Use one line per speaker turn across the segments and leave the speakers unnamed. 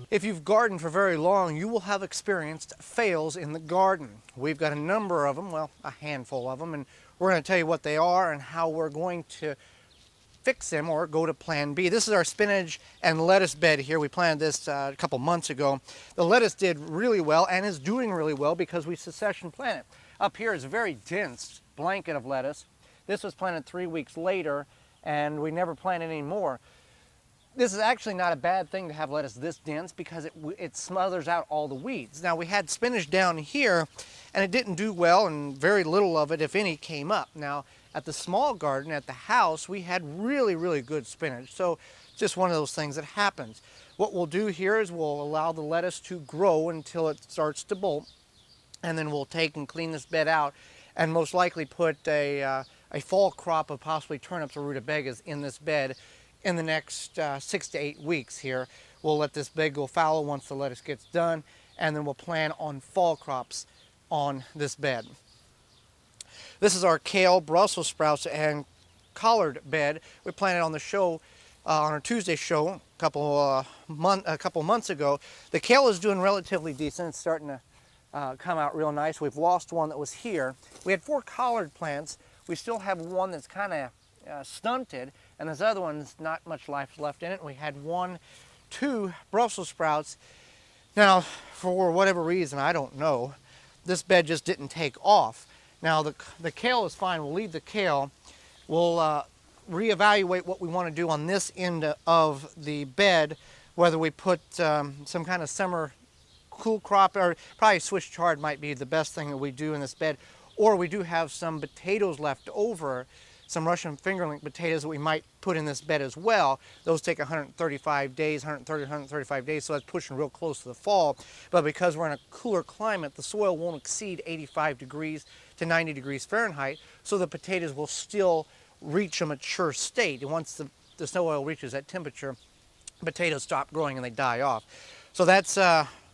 If you've gardened for very long, you will have experienced fails in the garden. We've got a number of them, well, a handful of them, and we're going to tell you what they are and how we're going to fix them or go to plan B. This is our spinach and lettuce bed here. We planted this a couple months ago. The lettuce did really well and is doing really well because we succession planted. Up here is a very dense blanket of lettuce. This was planted 3 weeks later and we never planted any more. This is actually not a bad thing to have lettuce this dense because it smothers out all the weeds. Now we had spinach down here and it didn't do well and very little of it, if any, came up. Now at the small garden at the house we had really good spinach. So just one of those things that happens. What we'll do here is we'll allow the lettuce to grow until it starts to bolt, and then we'll take and clean this bed out and most likely put a fall crop of possibly turnips or rutabagas in this bed in the next 6 to 8 weeks here. We'll let this bed go fallow once the lettuce gets done, and then we'll plan on fall crops on this bed. This is our kale, Brussels sprouts, and collard bed. We planted on the show, on our Tuesday show a couple months ago. The kale is doing relatively decent. It's starting to come out real nice. We've lost one that was here. We had 4 collard plants. We still have one that's kind of stunted, and this other one's not much life left in it. We had 2 Brussels sprouts. Now, for whatever reason, I don't know, this bed just didn't take off. Now, the kale is fine. We'll leave the kale. We'll reevaluate what we want to do on this end of the bed, whether we put some kind of summer cool crop, or probably Swiss chard might be the best thing that we do in this bed, or we do have some potatoes left over, some Russian fingerling potatoes that we might put in this bed as well. Those take 135 days, 135 days, so that's pushing real close to the fall. But because we're in a cooler climate, the soil won't exceed 85 degrees to 90 degrees Fahrenheit, so the potatoes will still reach a mature state. And once the snow oil reaches that temperature, potatoes stop growing and they die off. So that's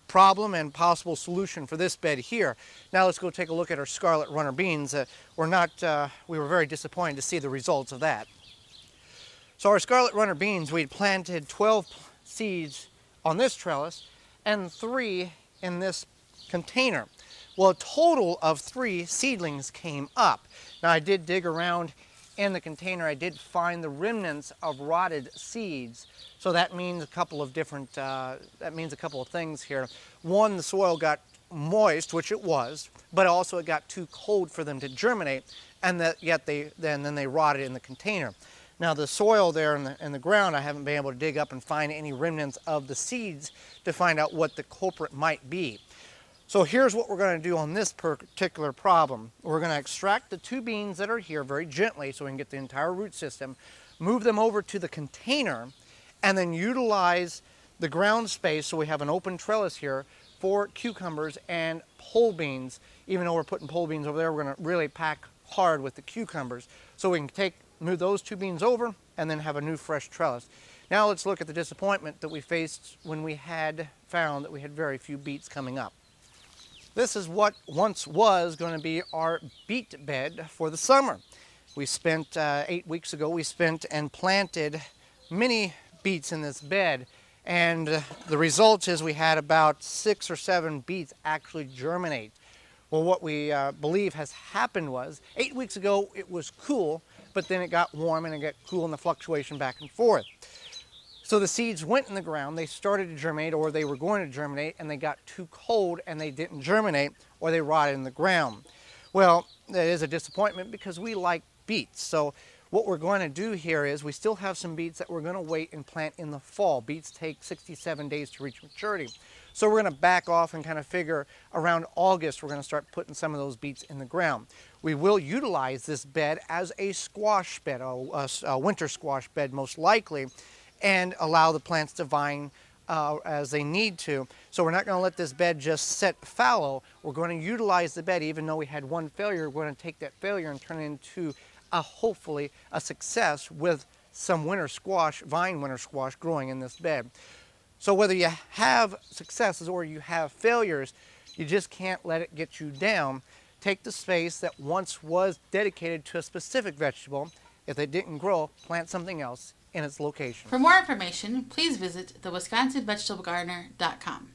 problem and possible solution for this bed here. Now let's go take a look at our scarlet runner beans. We were very disappointed to see the results of that. So our scarlet runner beans, we planted 12 seeds on this trellis and 3 in this container. Well, a total of 3 seedlings came up. Now I did dig around in the container. I did find the remnants of rotted seeds. So that means a couple of things here. One, the soil got moist, which it was, but also it got too cold for them to germinate, and yet then they rotted in the container. Now the soil there in the ground, I haven't been able to dig up and find any remnants of the seeds to find out what the culprit might be. So here's what we're going to do on this particular problem. We're going to extract the 2 beans that are here very gently so we can get the entire root system, move them over to the container, and then utilize the ground space so we have an open trellis here for cucumbers and pole beans. Even though we're putting pole beans over there, we're going to really pack hard with the cucumbers. So we can move those 2 beans over and then have a new fresh trellis. Now let's look at the disappointment that we faced when we had found that we had very few beets coming up. This is what once was going to be our beet bed for the summer. We spent 8 weeks ago, we spent and planted many beets in this bed, and the result is we had about 6 or 7 beets actually germinate. Well, what we believe has happened was 8 weeks ago it was cool, but then it got warm and it got cool, and the fluctuation back and forth. So the seeds went in the ground, they started to germinate, or they were going to germinate, and they got too cold and they didn't germinate, or they rotted in the ground. Well, that is a disappointment because we like beets. So what we're going to do here is we still have some beets that we're going to wait and plant in the fall. Beets take 67 days to reach maturity. So we're going to back off and kind of figure around August we're going to start putting some of those beets in the ground. We will utilize this bed as a squash bed, a winter squash bed most likely, and allow the plants to vine as they need to. So we're not going to let this bed just sit fallow. We're going to utilize the bed. Even though we had one failure, we're going to take that failure and turn it into hopefully a success with some winter squash, vine winter squash growing in this bed. So whether you have successes or you have failures, you just can't let it get you down. Take the space that once was dedicated to a specific vegetable. If they didn't grow, plant something else in its location.
For more information, please visit thewisconsinvegetablegardener.com.